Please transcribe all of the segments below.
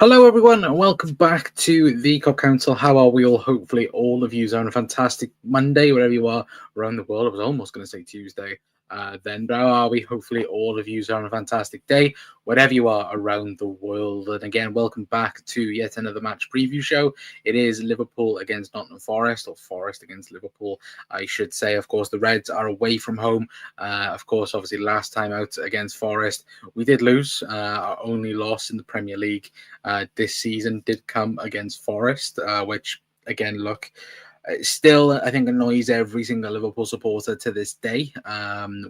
Hello, everyone, and welcome back to the Cop Council. How are we all? Hopefully, all of you are on a fantastic Monday, wherever you are around the world. I was almost going to say Tuesday. But how are we? Hopefully, all of you are on a fantastic day, wherever you are around the world. And again, welcome back to yet another match preview show. It is Liverpool against Nottingham Forest, or Forest against Liverpool, I should say. Of course, the Reds are away from home. Of course, obviously, last time out against Forest, we did lose. Our only loss in the Premier League this season did come against Forest, which again, look, still I think annoys every single Liverpool supporter to this day.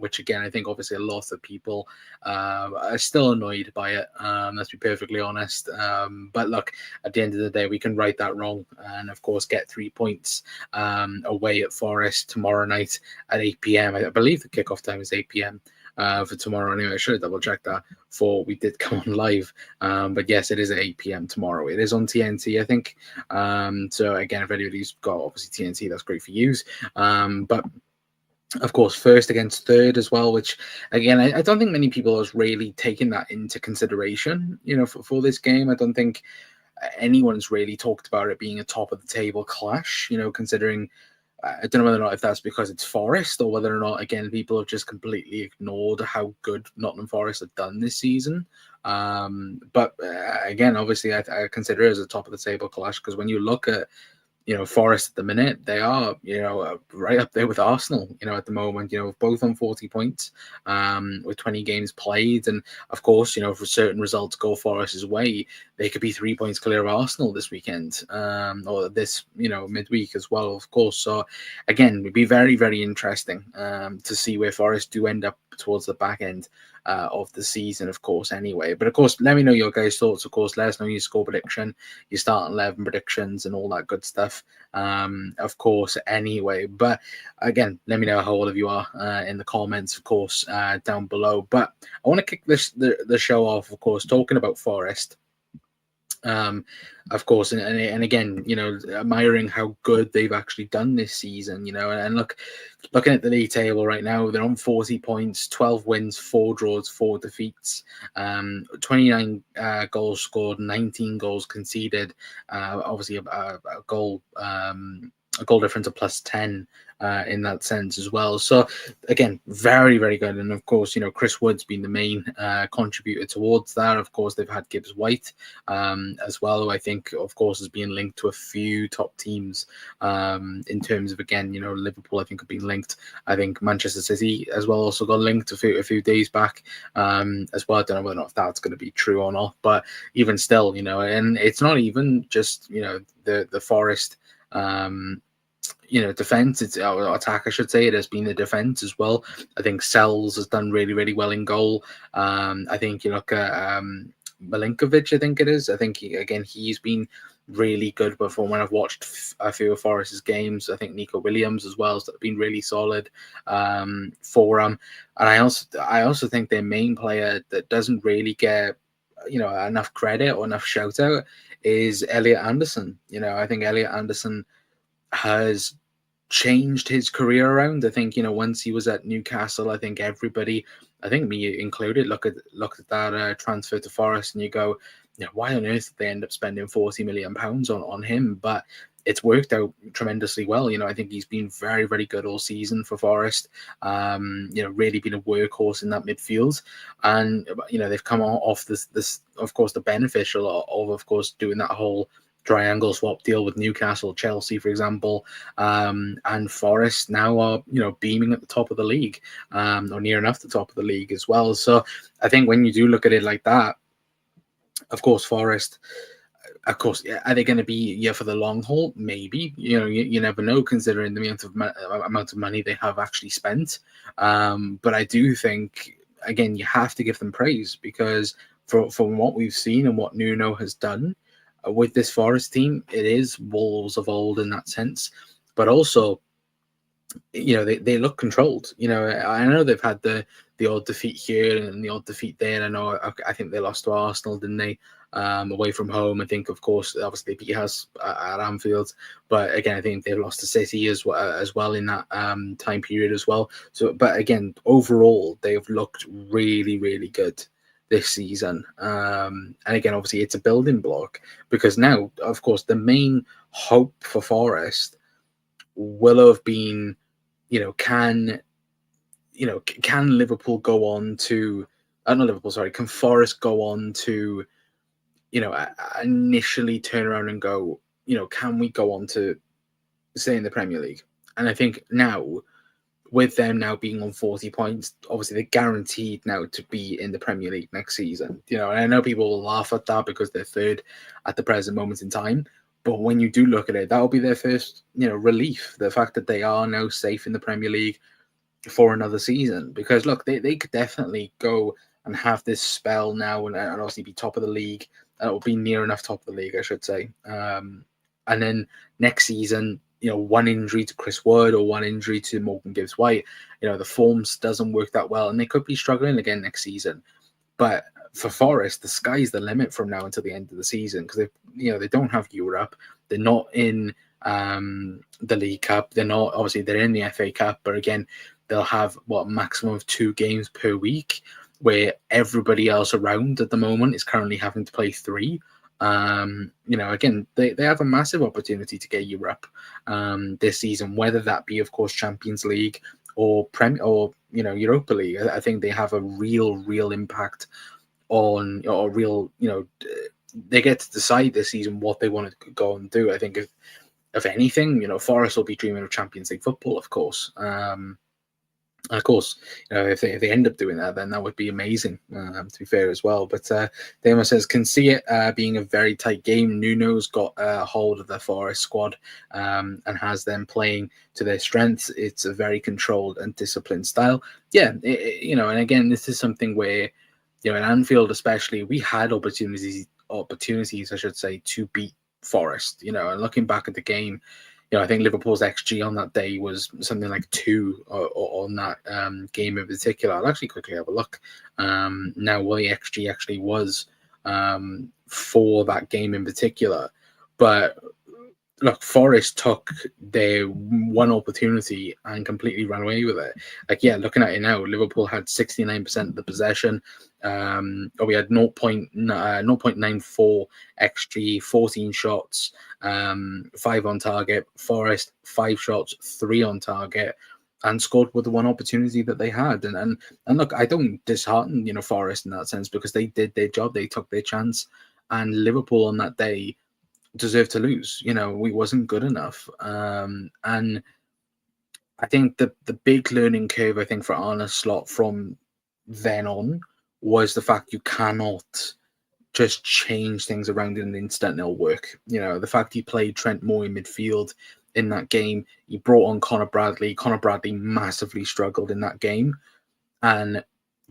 Which again, I think obviously a lot of people are still annoyed by it. Let's be perfectly honest. But look, at the end of the day, we can right that wrong, and of course get 3 points away at Forest tomorrow night at 8 p.m. I believe the kickoff time is 8 p.m. For tomorrow. Anyway, I should have double checked that before we did come on live. But yes, it is at 8 p.m. tomorrow. It is on TNT, I think. So again, if anybody's got obviously TNT, that's great for you. But of course, first against third as well, which again, I don't think many people have really taken that into consideration, for this game. I don't think anyone's really talked about it being a top of the table clash, considering I don't know whether or not if that's because it's Forest or whether or not, again, people have just completely ignored how good Nottingham Forest have done this season. But again, obviously, I consider it as a top of the table clash because when you look at Forest at the minute, they are, right up there with Arsenal, at the moment, both on 40 points, with 20 games played. And of course, for certain results go Forest's way, they could be 3 points clear of Arsenal this weekend, or this, midweek as well, of course. So again, it'd be very, very interesting to see where Forest do end up towards the back end of the season, of course, anyway. But of course, let me know your guys' thoughts. Of course, let us know your score prediction, your starting 11 predictions, and all that good stuff, of course, anyway. But again, let me know how all of you are in the comments, of course, down below. But I want to kick the show off, of course, talking about Forest. Of course, and again, admiring how good they've actually done this season, and looking at the league table right now, they're on 40 points, 12 wins, 4 draws, 4 defeats, 29 goals scored, 19 goals conceded, obviously a goal difference of plus 10 in that sense as well. So again, very, very good. And of course, Chris Wood's been the main contributor towards that. Of course, they've had Gibbs White as well, who I think, of course, has been linked to a few top teams in terms of, again, Liverpool, I think, have been linked. I think Manchester City as well also got linked a few days back as well. I don't know whether or not if that's going to be true or not, but even still, and it's not even just, the Forest defense, it's our attack, I should say. It has been the defense as well. I think Sells has done really, really well in goal. I think you look at Milinkovic, I think it is. I think he's been really good. But from when I've watched a few of Forest's games, I think Nico Williams as well has been really solid for them. And I also think their main player that doesn't really get enough credit or enough shout out is Elliot Anderson. I think Elliot Anderson has changed his career around. I think, once he was at Newcastle, I think everybody, I think me included, look at that transfer to Forest and you go, why on earth did they end up spending £40 million on him? But it's worked out tremendously well. I think he's been very, very good all season for Forest. Really been a workhorse in that midfield. And, they've come off this, of course, the beneficial of course, doing that whole triangle swap deal with Newcastle, Chelsea, for example, and Forest now are beaming at the top of the league, or near enough the top of the league as well. So I think when you do look at it like that, of course, Forest, of course, are they going to be here for the long haul? Maybe. You never know, considering the amount of money they have actually spent. But I do think, again, you have to give them praise because from what we've seen and what Nuno has done with this Forest team, it is Wolves of old in that sense, but also, they look controlled. I know they've had the odd defeat here and the odd defeat there. I think they lost to Arsenal, didn't they? Away from home. I think, of course, obviously they beat us at Anfield, but again, I think they've lost to City as well in that time period as well. So, but again, overall, they've looked really, really good this season. And again, obviously, it's a building block because now, of course, the main hope for Forest will have been, can Liverpool go on to, not Liverpool, sorry, can Forest go on to, initially turn around and go, can we go on to stay in the Premier League? And I think now, with them now being on 40 points, obviously they're guaranteed now to be in the Premier League next season. And I know people will laugh at that because they're third at the present moment in time. But when you do look at it, that'll be their first, relief. The fact that they are now safe in the Premier League for another season. Because look, they could definitely go and have this spell now and obviously be top of the league. It will be near enough top of the league, I should say. And then next season, one injury to Chris Wood or one injury to Morgan Gibbs-White, the forms doesn't work that well, and they could be struggling again next season. But for Forest, the sky's the limit from now until the end of the season because they don't have Europe, they're not in the League Cup, they're in the FA Cup, but again, they'll have a maximum of 2 games per week, where everybody else around at the moment is currently having to play 3. Again, they have a massive opportunity to get Europe this season, whether that be, of course, Champions League or Europa League. I think they have a real impact on, or real, they get to decide this season what they want to go and do. I think if anything, Forest will be dreaming of Champions League football, of course. And of course, if they end up doing that, then that would be amazing, to be fair as well. But Damo says, can see it being a very tight game. Nuno's got a hold of the Forest squad and has them playing to their strengths. It's a very controlled and disciplined style. Yeah, and again, this is something where, in Anfield especially, we had opportunities, I should say, to beat Forest. And looking back at the game, I think Liverpool's XG on that day was something like 2 on that game in particular. I'll actually quickly have a look now what the XG actually was for that game in particular. But look, Forest took their one opportunity and completely ran away with it. Looking at it now, Liverpool had 69% of the possession. We had 0.94 XG, 14 shots, 5 on target. Forest, 5 shots, 3 on target, and scored with the one opportunity that they had. And look, I don't dishearten, Forest in that sense, because they did their job, they took their chance, and Liverpool on that day deserved to lose. We wasn't good enough. And I think the big learning curve, I think, for Arne Slot from then on was the fact you cannot just change things around in an instant and it'll work. The fact he played Trent Moore in midfield in that game, he brought on Connor Bradley. Connor Bradley massively struggled in that game. And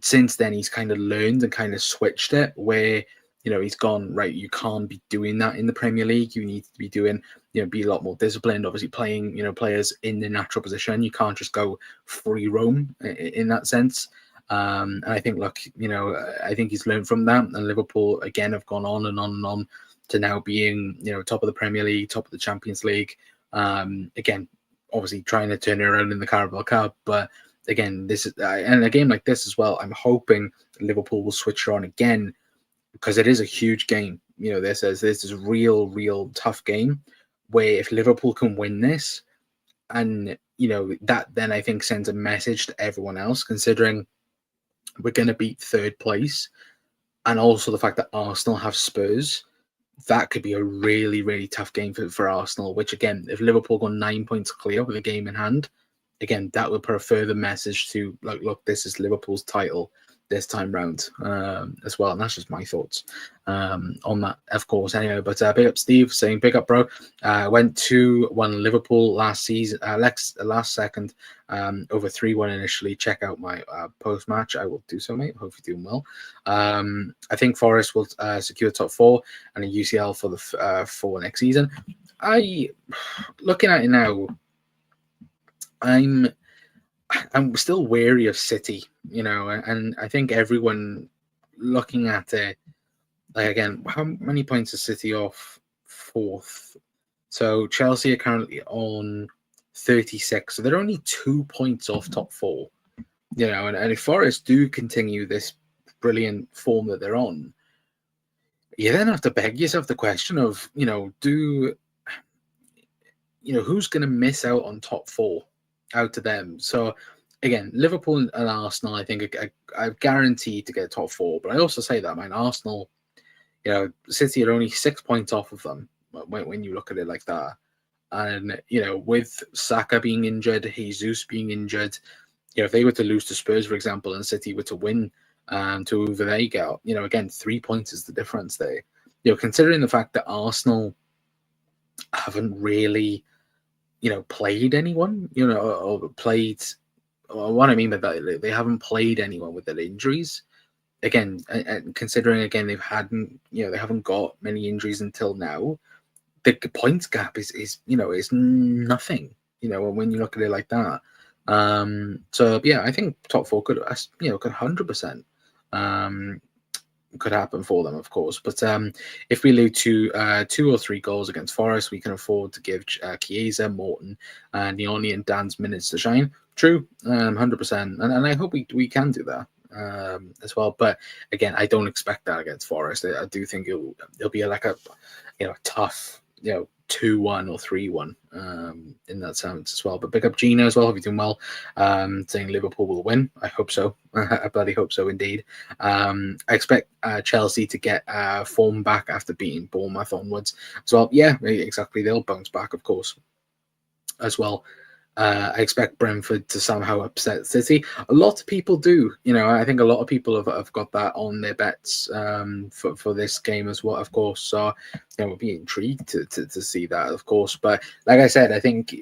since then, he's kind of learned and kind of switched it where, he's gone, right, you can't be doing that in the Premier League. You need to be doing, be a lot more disciplined, obviously playing, players in their natural position. You can't just go free roam in that sense. And I think, look, I think he's learned from that. And Liverpool, again, have gone on and on and on to now being, top of the Premier League, top of the Champions League. Again, obviously trying to turn it around in the Carabao Cup. But again, this is, and a game like this as well, I'm hoping Liverpool will switch on again, because it is a huge game. This is a real tough game where if Liverpool can win this, and that then I think sends a message to everyone else, considering we're going to beat third place, and also the fact that Arsenal have Spurs, that could be a really tough game for Arsenal, which again, if Liverpool go 9 points clear with a game in hand, again, that would put a further message to, like, look, this is Liverpool's title this time round as well. And that's just my thoughts on that, of course. Anyway, but big up Steve saying, big up, bro. Went 2-1 Liverpool last season, last second, over 3-1 initially. Check out my post match. I will do so, mate. Hope you're doing well. I think Forest will secure top 4 and a UCL for the for next season. Looking at it now, I'm still wary of City, and I think everyone looking at it, like, again, how many points is City off 4th? So Chelsea are currently on 36, so they're only 2 points off top 4, and if Forest do continue this brilliant form that they're on, you then have to beg yourself the question of, who's going to miss out on top four out of them? So again, Liverpool and Arsenal, I think are guaranteed to get top four. But I also say that, man, Arsenal, City are only 6 points off of them when you look at it like that. And, with Saka being injured, Jesus being injured, if they were to lose to Spurs, for example, and City were to win to whoever they get, again, 3 points is the difference there. Considering the fact that Arsenal haven't really, played anyone, or played, what I mean by that, they haven't played anyone with their injuries. Again, and considering, again, they haven't got many injuries until now, the points gap is nothing, when you look at it like that. So yeah, I think top four could 100% could happen for them, of course. But if we lose to 2 or 3 goals against Forest, we can afford to give Chiesa, Morton, Nioni, and Dan's minutes to shine. True, 100%, and I hope we can do that as well. But again, I don't expect that against Forest. I do think it'll be a tough 2-1 or 3-1 in that sense as well. But big up Gina as well. Hope you're doing well. Saying Liverpool will win. I hope so. I bloody hope so indeed. I expect Chelsea to get form back after beating Bournemouth onwards as well. Yeah, exactly. They'll bounce back, of course, as well. I expect Brentford to somehow upset City. A lot of people do. I think a lot of people have got that on their bets for this game as well, of course. So, we'll be intrigued to see that, of course. But like I said, I think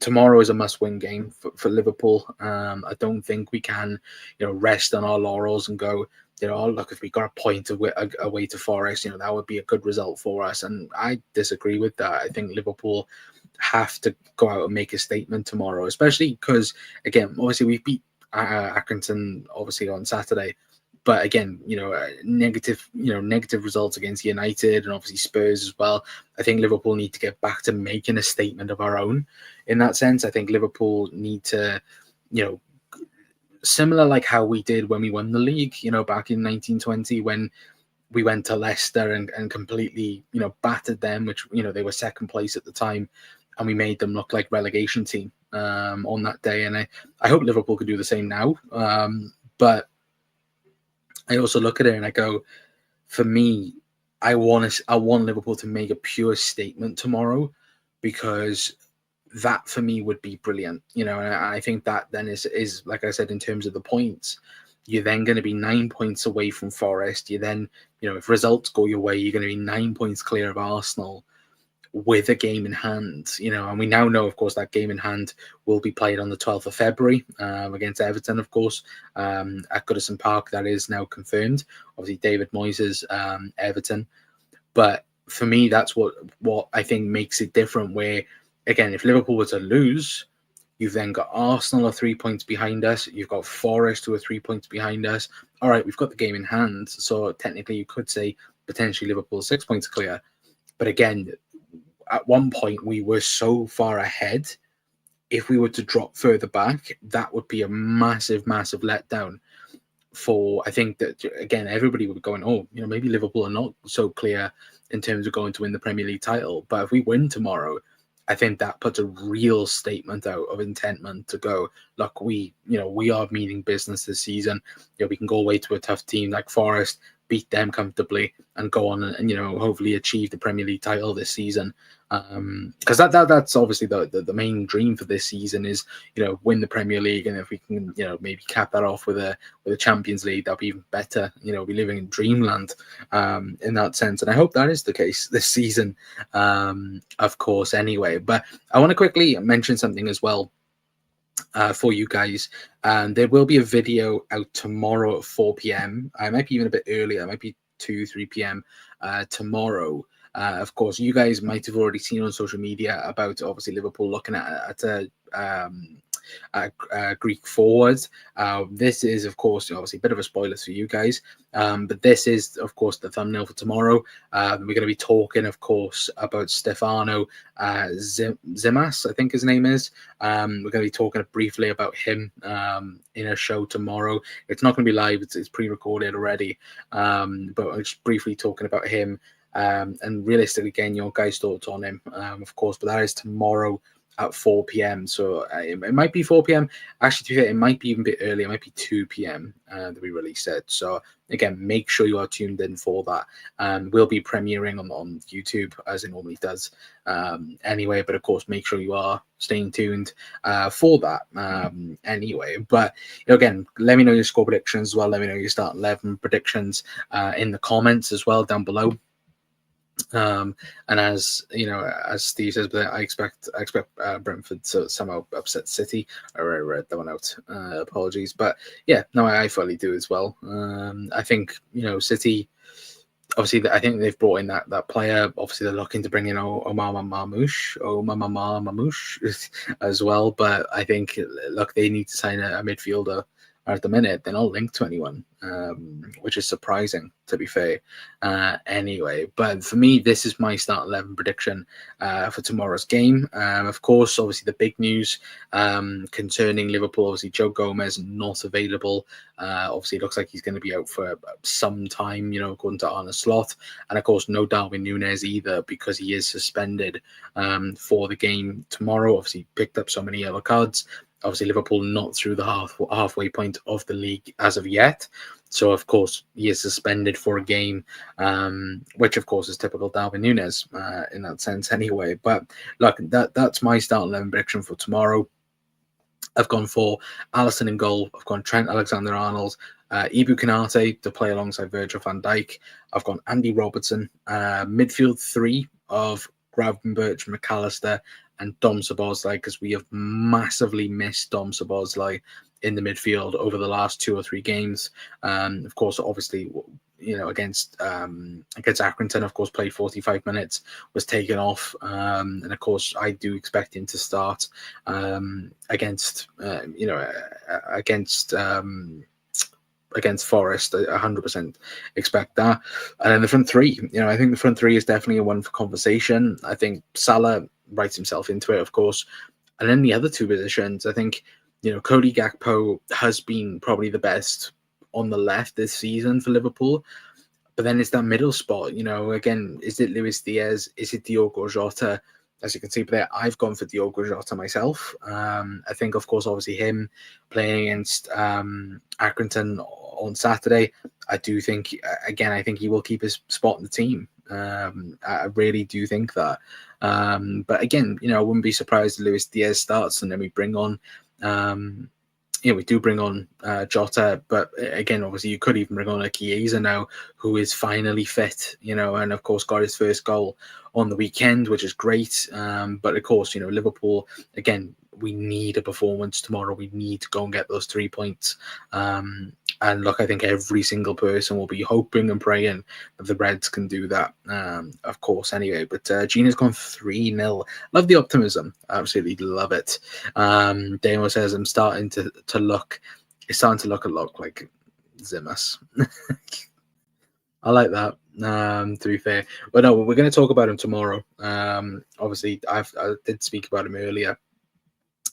tomorrow is a must-win game for Liverpool. I don't think we can, rest on our laurels and go, oh, look, if we got a point away to Forest, that would be a good result for us. And I disagree with that. I think Liverpool have to go out and make a statement tomorrow, especially because, again, obviously we beat Accrington obviously on Saturday, but again, negative results against United and obviously Spurs as well. I think Liverpool need to get back to making a statement of our own. In that sense, I think Liverpool need to, similar like how we did when we won the league, back in 1920 when we went to Leicester and completely, battered them, which, they were second place at the time, and we made them look like relegation team on that day. And I hope Liverpool could do the same now. But I also look at it and I go, for me, I want Liverpool to make a pure statement tomorrow, because that for me would be brilliant. And I think that then is like I said, in terms of the points, you're then going to be 9 points away from Forest. You then, if results go your way, you're going to be 9 points clear of Arsenal with a game in hand, and we now know, of course, that game in hand will be played on the 12th of February against Everton, of course, at Goodison Park. That is now confirmed. Obviously, David Moyes' Everton. But for me, that's what I think makes it different, where, again, if Liverpool were to lose, you've then got Arsenal are 3 points behind us. You've got Forest who are 3 points behind us. All right, we've got the game in hand. So technically you could say potentially Liverpool 6 points clear. But again, at one point we were so far ahead. If we were to drop further back, that would be a massive, massive letdown. For, I think that, again, everybody would be going, oh, maybe Liverpool are not so clear in terms of going to win the Premier League title. But if we win tomorrow, I think that puts a real statement out of intentment to go, look, we are meaning business this season. We can go away to a tough team like Forest, beat them comfortably, and go on and hopefully achieve the Premier League title this season. Because that's obviously the main dream for this season is win the Premier League, and if we can maybe cap that off with a Champions League, that'd be even better. Be living in dreamland in that sense, and I hope that is the case this season, of course. Anyway, but I want to quickly mention something as well. For you guys, there will be a video out tomorrow at 4 p.m. I might be even a bit earlier. It might be 2-3 p.m. Tomorrow. Of course, you guys might have already seen on social media about obviously Liverpool looking at Greek forward. This is, of course, obviously a bit of a spoiler for you guys, but this is, of course, the thumbnail for tomorrow. We're going to be talking, of course, about Stefano Zimas, I think his name is. We're going to be talking briefly about him in a show tomorrow. It's not going to be live; it's pre-recorded already. But I'm just briefly talking about him and realistically getting your guys' thoughts on him, of course. But that is tomorrow at 4 p.m. So it might be 4 p.m. Actually, to be fair, it might be even a bit earlier. It might be 2 p.m. That we release it. So again, make sure you are tuned in for that. We'll be premiering on YouTube as it normally does anyway. But of course, make sure you are staying tuned for that anyway. But again, let me know your score predictions as well. Let me know your start 11 predictions in the comments as well down below. And as you know, as Steve says, but I expect Brentford to somehow upset City. I read that one out. Apologies, but yeah, no, I fully do as well. I think City. Obviously, I think they've brought in that player. Obviously, they're looking to bring in Omar Mamouche as well. But I think, look, they need to sign a midfielder. At the minute, they're not linked to anyone, which is surprising, to be fair. Anyway, but for me, this is my start 11 prediction for tomorrow's game. Of course, obviously, the big news concerning Liverpool, obviously, Joe Gomez not available. Obviously, it looks like he's going to be out for some time, according to Arne Slot. And of course, no Darwin Núñez either, because he is suspended for the game tomorrow. Obviously, picked up so many yellow cards. Obviously, Liverpool not through the halfway point of the league as of yet. So, of course, he is suspended for a game, which, of course, is typical Darwin Núñez in that sense anyway. But, look, that's my start 11 prediction for tomorrow. I've gone for Alisson in goal. I've gone Trent Alexander-Arnold, Ibu Konate to play alongside Virgil van Dijk. I've gone Andy Robertson, midfield 3 of Gravenberch, McAllister, and Dom Szoboszlai, because we have massively missed Dom Szoboszlai in the midfield over the last 2 or 3 games. Of course, obviously, against Accrington, of course, played 45 minutes, was taken off, and of course, I do expect him to start against Forest. I 100% expect that. And then the front 3, I think the front 3 is definitely a one for conversation. I think Salah writes himself into it, of course. And then the other 2 positions, I think, Cody Gakpo has been probably the best on the left this season for Liverpool. But then it's that middle spot, again, is it Luis Diaz? Is it Diogo Jota? As you can see there, I've gone for Diogo Jota myself. I think, of course, obviously him playing against Accrington on Saturday, I do think, again, I think he will keep his spot in the team. I really do think that. But again, I wouldn't be surprised if Luis Diaz starts and then we bring on, we do bring on Jota. But again, obviously, you could even bring on a Chiesa now, who is finally fit, and of course got his first goal on the weekend, which is great. But of course, Liverpool, again, we need a performance tomorrow. We need to go and get those 3 points. And look, I think every single person will be hoping and praying that the Reds can do that, of course, anyway. But Gina's gone 3-0. Love the optimism. Absolutely love it. Damo says, it's starting to look a lot like Zimas. I like that, to be fair. But no, we're going to talk about him tomorrow. Obviously, I did speak about him earlier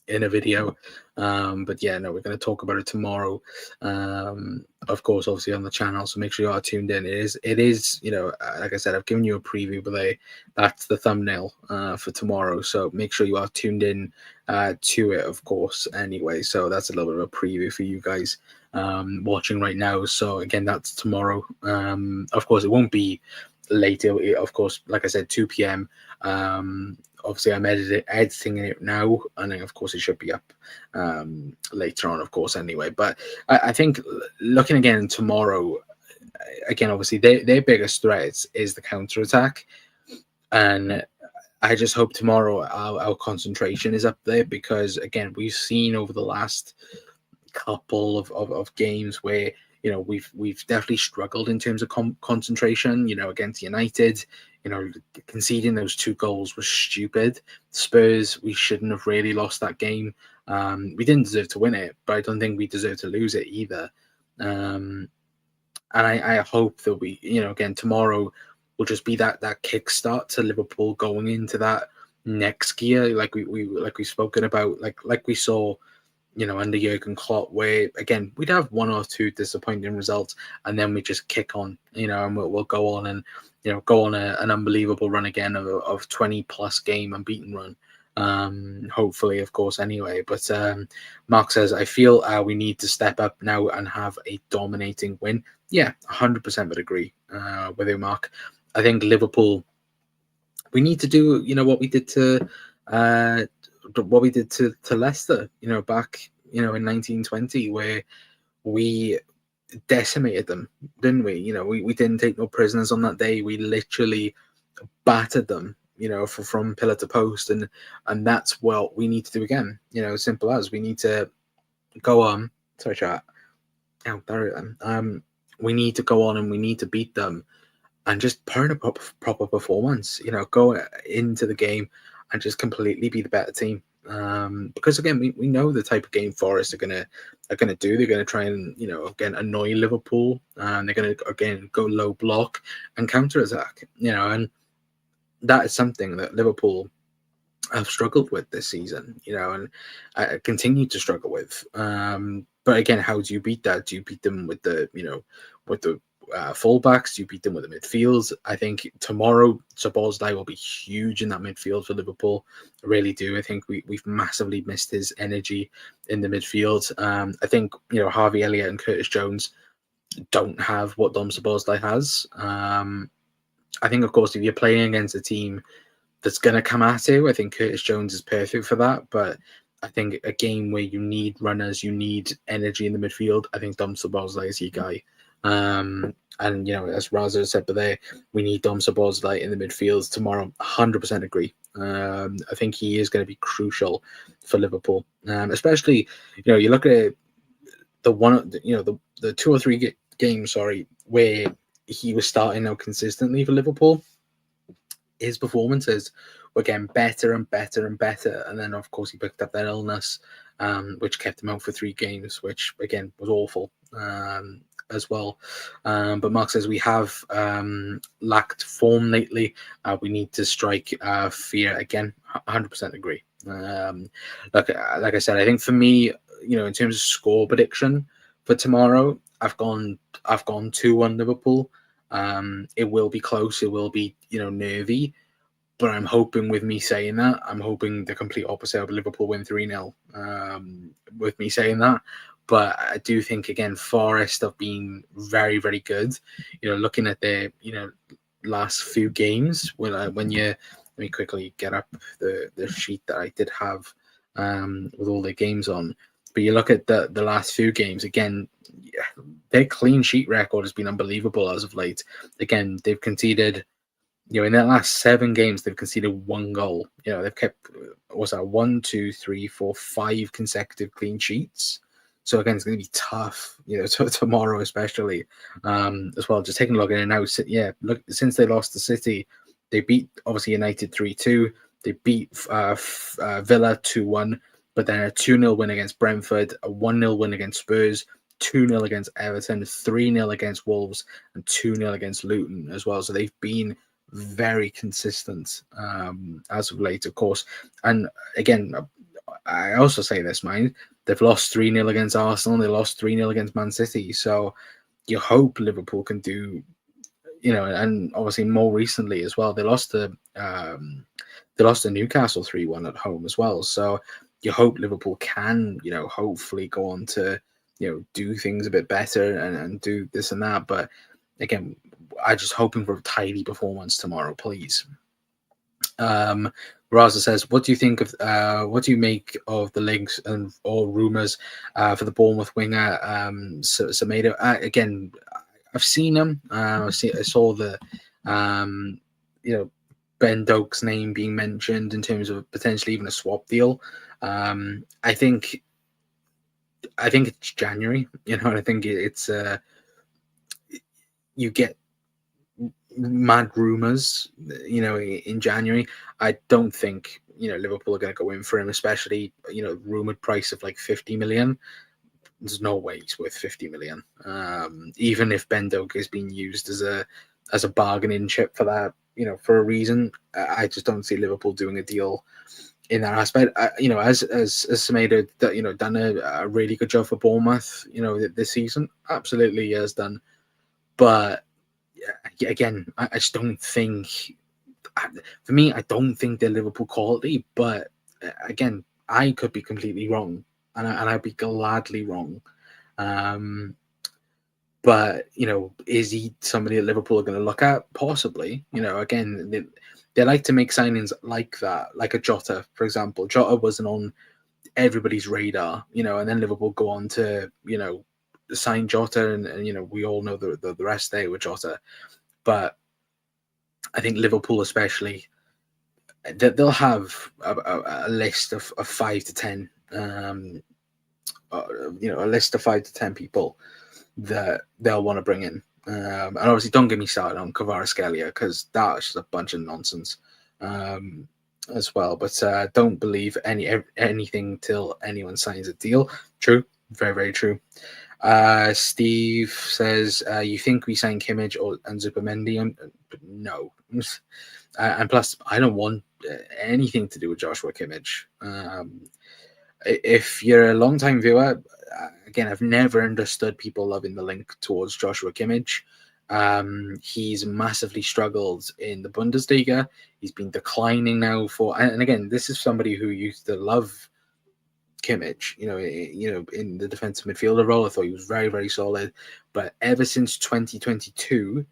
in a video, but yeah, no, we're going to talk about it tomorrow, of course, obviously on the channel, so make sure you are tuned in. It is like I said, I've given you a preview, but that's the thumbnail for tomorrow, so make sure you are tuned in to it, of course, anyway. So that's a little bit of a preview for you guys watching right now. So again, that's tomorrow. Of course, it won't be later, of course, like I said, 2 p.m. Obviously, I'm editing it now, and then, of course, it should be up later on, of course, anyway. But I think looking again tomorrow, again, obviously, their biggest threat is the counter-attack. And I just hope tomorrow our concentration is up there, because, again, we've seen over the last couple of games where we've definitely struggled in terms of concentration. Against United, conceding those 2 goals was stupid. Spurs, we shouldn't have really lost that game. We didn't deserve to win it, but I don't think we deserve to lose it either. And I hope that we, again, tomorrow will just be that kickstart to Liverpool going into that next gear, like we've spoken about, like we saw, under Jurgen Klopp, where again we'd have one or two disappointing results, and then we just kick on, and we'll go on and go on an unbelievable run again of 20 plus game unbeaten run. Hopefully, of course, anyway. But Mark says, I feel we need to step up now and have a dominating win. Yeah, 100% would agree with you, Mark. I think Liverpool, we need to do, what we did to Leicester, back, in 1920, where we decimated them, didn't we? We didn't take no prisoners on that day. We literally battered them, from pillar to post, and that's what we need to do again. Simple as, we need to go on. Sorry, chat. Oh, there. We need to go on and we need to beat them, and just put in a proper performance. Go into the game and just completely be the better team. Because again, we know the type of game Forest are gonna do. They're gonna try and again annoy Liverpool, and they're gonna again go low block and counter attack. And that is something that Liverpool have struggled with this season. And continue to struggle with. But again, how do you beat that? Do you beat them with the with the fullbacks? Do you beat them with the midfields? I think tomorrow Szoboszlai will be huge in that midfield for Liverpool. I really do. I think we've massively missed his energy in the midfield. I think Harvey Elliott and Curtis Jones don't have what Dom Szoboszlai has. I think, of course, if you're playing against a team that's going to come at you, I think Curtis Jones is perfect for that. But I think a game where you need runners, you need energy in the midfield, I think Dom Szoboszlai is your guy. And as Raza said, but there, we need Dom Szoboszlai in the midfield tomorrow. 100% agree. I think he is going to be crucial for Liverpool, especially you look at the 2 or 3 games, where he was starting out consistently for Liverpool. His performances were getting better and better and better, and then of course he picked up that illness, which kept him out for 3 games, which again was awful. As well. But Mark says we have lacked form lately. We need to strike fear again. 100% agree. Like I said, I think for me, in terms of score prediction for tomorrow, I've gone 2-1 Liverpool. It will be close. It will be nervy. But I'm hoping, with me saying that, I'm hoping the complete opposite of Liverpool win 3-0. With me saying that. But I do think, again, Forest have been very, very good. Looking at their, last few games, let me quickly get up the sheet that I did have with all their games on. But you look at the last few games, again, their clean sheet record has been unbelievable as of late. Again, they've conceded, in their last 7 games, they've conceded 1 goal. They've kept, 5 consecutive clean sheets. So again, it's going to be tough, tomorrow especially, as well. Just taking a look at it now, look, since they lost to City, they beat obviously United 3-2. They beat Villa 2-1, but then a 2-0 win against Brentford, a 1-0 win against Spurs, 2-0 against Everton, 3-0 against Wolves, and 2-0 against Luton as well. So they've been very consistent as of late, of course. And again, I also say this, mind, they've lost 3-0 against Arsenal, they lost 3-0 against Man City. So you hope Liverpool can do, and obviously more recently as well, they lost to Newcastle 3-1 at home as well. So you hope Liverpool can, hopefully go on to, do things a bit better and do this and that. But again, I'm just hoping for a tidy performance tomorrow, please. Raza says, what do you think of what do you make of the links and or rumors for the Bournemouth winger Semedo? Again, I've seen him. I saw the Ben Doak's name being mentioned in terms of potentially even a swap deal. I think it's January, and I think it's you get mad rumours, in January. I don't think Liverpool are going to go in for him, especially rumored price of like 50 million. There's no way he's worth 50 million. Even if Ben Doak is being used as a bargaining chip for that, for a reason, I just don't see Liverpool doing a deal in that aspect. As Semedo, done a really good job for Bournemouth, this season. Absolutely, he has done. But again, I just don't think. For me, I don't think they're Liverpool quality. But again, I could be completely wrong, and I'd be gladly wrong. But is he somebody that Liverpool are going to look at? Possibly. Again, they like to make signings like that, like a Jota, for example. Jota wasn't on everybody's radar, and then Liverpool go on to sign Jota, and we all know the rest there with Jota. But I think Liverpool, especially, they'll have a list of 5 to 10, a list of 5 to 10 people that they'll want to bring in. And obviously, don't get me started on Kvaratskhelia, because that's just a bunch of nonsense as well. But don't believe anything till anyone signs a deal. True, very, very true. Steve says, you think we sign Kimmich and Zubimendi? No. And plus, I don't want anything to do with Joshua Kimmich. If you're a long-time viewer, again, I've never understood people loving the link towards Joshua Kimmich. He's massively struggled in the Bundesliga. He's been declining now and again, this is somebody who used to love Kimmich, in the defensive midfielder role. I thought he was very, very solid. But ever since 2022,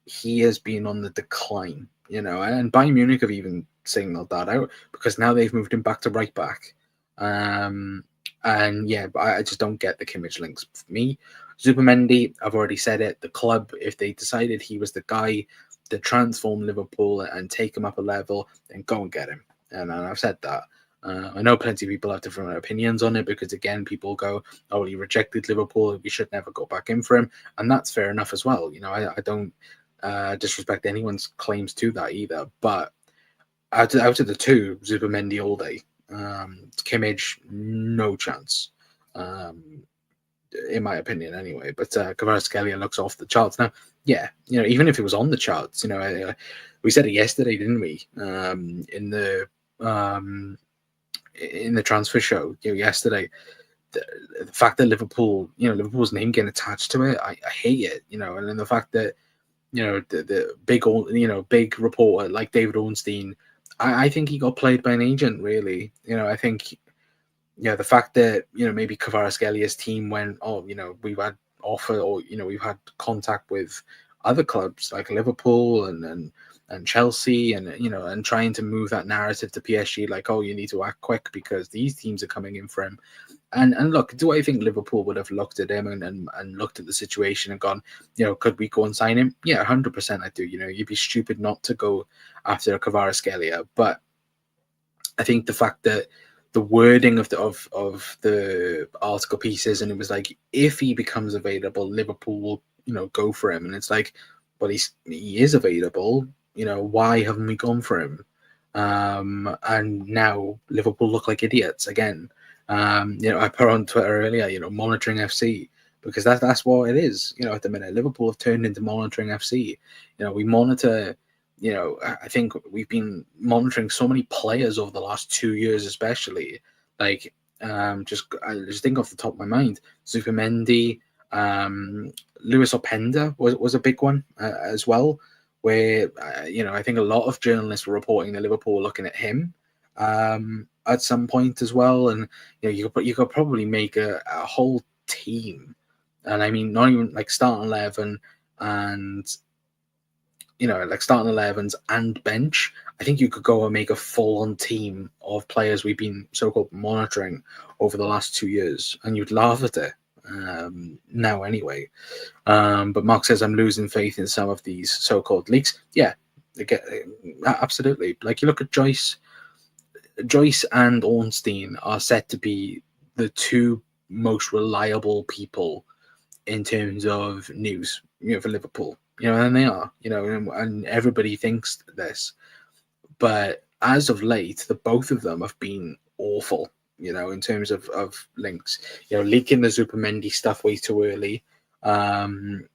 he has been on the decline, and Bayern Munich have even signaled that out, because now they've moved him back to right back. And yeah, but I just don't get the Kimmich links for me. Zubimendi, I've already said it. The club, if they decided he was the guy to transform Liverpool and take him up a level, then go and get him. And I've said that. I know plenty of people have different opinions on it, because again, people go, "Oh, he rejected Liverpool. We should never go back in for him," and that's fair enough as well. I don't disrespect anyone's claims to that either. But out of the two, Zubimendi all day. Kimmich, no chance, in my opinion, anyway. But Kvaratskhelia looks off the charts now. Yeah, even if it was on the charts, we said it yesterday, didn't we? In the transfer show, yesterday, the fact that Liverpool's name getting attached to it, I hate it. And then the fact that the big reporter like David Ornstein, I think he got played by an agent, really. I think, the fact that, maybe Kvaratskelia's team went, "Oh, we've had offer, or, we've had contact with other clubs like Liverpool and Chelsea, and trying to move that narrative to PSG, like, oh, you need to act quick because these teams are coming in for him." And look, do I think Liverpool would have looked at him and looked at the situation and gone, could we go and sign him? Yeah, 100% I do. You'd be stupid not to go after a Kvaratskhelia. But I think the fact that the wording of the article pieces, and it was like, if he becomes available, Liverpool will go for him. And it's like, but he is available. Why haven't we gone for him? And now Liverpool look like idiots again. I put on Twitter earlier, monitoring FC, because that's what it is. At the minute, Liverpool have turned into monitoring FC. We monitor. I think we've been monitoring so many players over the last 2 years, especially. Like, I just think off the top of my mind, Zubimendi, Lewis Openda was a big one as well, where I think a lot of journalists were reporting that Liverpool were looking at him at some point as well. And you could probably make a whole team, and I mean not even like starting 11 and like starting 11s and bench. I think you could go and make a full-on team of players we've been so-called monitoring over the last 2 years, and you'd laugh at it now anyway. But Mark says, I'm losing faith in some of these so-called leaks. Yeah, absolutely. Like, you look at Joyce and Ornstein are set to be the two most reliable people in terms of news, for Liverpool. and they are, and everybody thinks this. But as of late, the both of them have been awful, in terms of links. Leaking the Zupermendy stuff way too early. Um,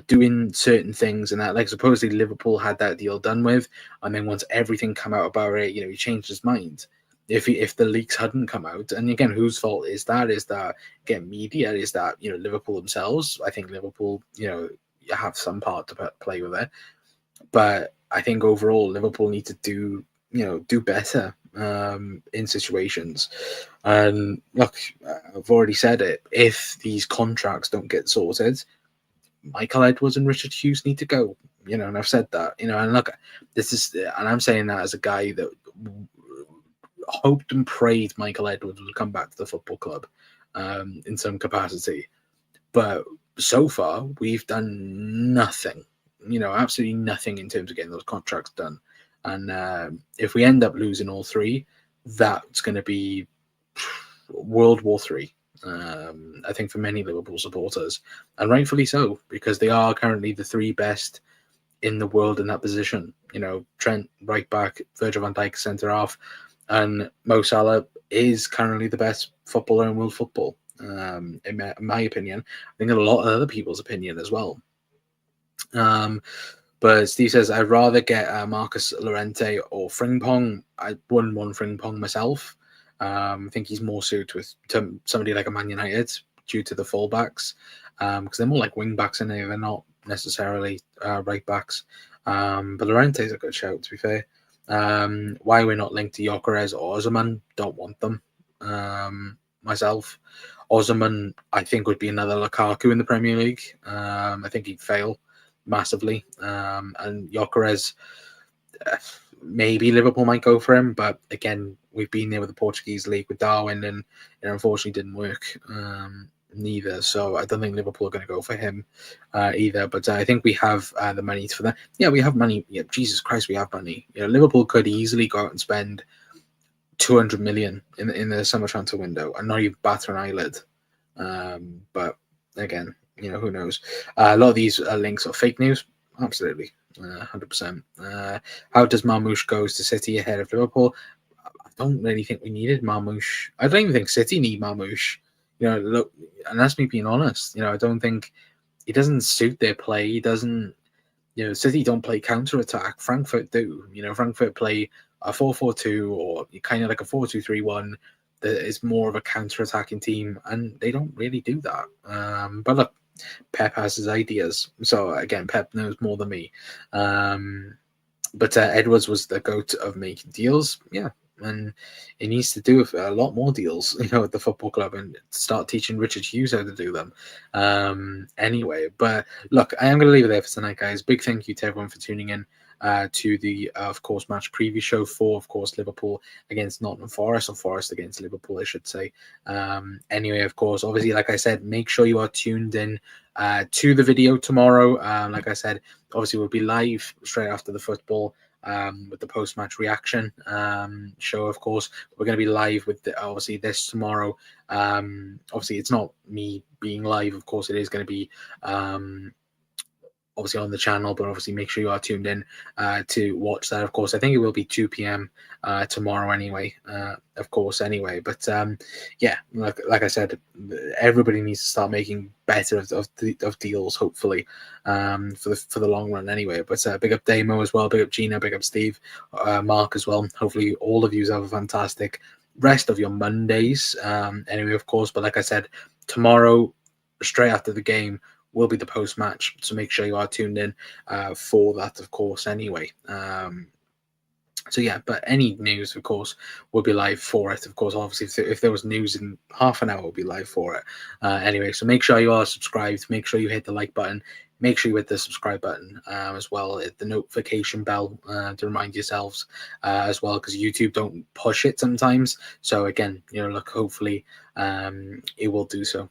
doing certain things and that, like supposedly Liverpool had that deal done with, and then once everything come out about it, he changed his mind. If the leaks hadn't come out, and again, whose fault is that? Is that, again, media? Is that Liverpool themselves? I think Liverpool have some part to play with it, but I think overall Liverpool need to do better in situations. And look, I've already said it. If these contracts don't get sorted, Michael Edwards and Richard Hughes need to go. And I've said that. And look, and I'm saying that as a guy that hoped and prayed Michael Edwards would come back to the football club in some capacity. But so far, we've done nothing. Absolutely nothing in terms of getting those contracts done. And if we end up losing all three, that's going to be World War III. I think for many Liverpool supporters, and rightfully so, because they are currently the three best in the world in that position. Trent right back, Virgil van Dijk centre half, and Mo Salah is currently the best footballer in world football. In my opinion, I think a lot of other people's opinion as well. But Steve says, I'd rather get Marcus Llorente or Frimpong. I wouldn't want Frimpong myself. I think he's more suited with somebody like a Man United due to the fullbacks, because they're more like wing backs in there. They're not necessarily right backs. But Llorente is a good shout, to be fair. Why we're not linked to Gyökeres or Osimhen, don't want them myself. Osimhen, I think, would be another Lukaku in the Premier League. I think he'd fail massively. And Gyökeres, maybe Liverpool might go for him, but again, we've been there with the Portuguese league with Darwin, and it unfortunately didn't work neither. So I don't think Liverpool are going to go for him either. But I think we have the money for that. Yeah, we have money. Yeah, Jesus Christ, we have money. Liverpool could easily go out and spend 200 million in the summer transfer window and not even bat an eyelid. But again, who knows? A lot of these links are fake news. Absolutely. 100%. How does Marmoush goes to City ahead of Liverpool? I don't really think we needed Marmoush. I don't even think City need Marmoush. Look, and that's me being honest. I don't think he doesn't suit their play. He doesn't. City don't play counter attack. Frankfurt do. Frankfurt play a 4-4-2 or kind of like a 4-2-3-1. That is more of a counter attacking team, and they don't really do that. But look, Pep has his ideas. So again, Pep knows more than me. But Edwards was the goat of making deals. Yeah. And he needs to do a lot more deals, at the football club, and start teaching Richard Hughes how to do them. Anyway, but look, I am going to leave it there for tonight, guys. Big thank you to everyone for tuning in to the, of course, match preview show for, of course, Liverpool against Nottingham Forest, or Forest against Liverpool, I should say. Anyway, of course, obviously, like I said, make sure you are tuned in to the video tomorrow. Like I said, obviously, we'll be live straight after the football. With the post-match reaction show, of course. We're going to be live with obviously this tomorrow. Obviously, it's not me being live. Of course, it is going to be obviously on the channel, but obviously make sure you are tuned in to watch that. Of course, I think it will be 2 p.m. Tomorrow anyway, of course, anyway. But yeah, like I said, everybody needs to start making better of deals, hopefully, for the long run anyway. But big up Damo as well, big up Gina, big up Steve, Mark as well. Hopefully all of you have a fantastic rest of your Mondays anyway, of course. But like I said, tomorrow, straight after the game, will be the post-match, so make sure you are tuned in for that, of course, anyway. So yeah, but any news, of course, will be live for it. Of course, obviously, if there was news in half an hour, we'll be live for it. Anyway, so make sure you are subscribed. Make sure you hit the like button. Make sure you hit the subscribe button as well. Hit the notification bell to remind yourselves as well, because YouTube don't push it sometimes. So again, look, hopefully it will do so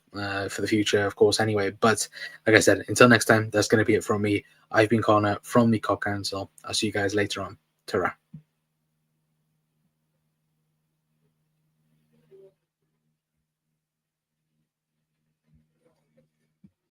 for the future, of course, anyway. But like I said, until next time, that's going to be it from me. I've been Connor from the COP Council. I'll see you guys later on. Ta-ra.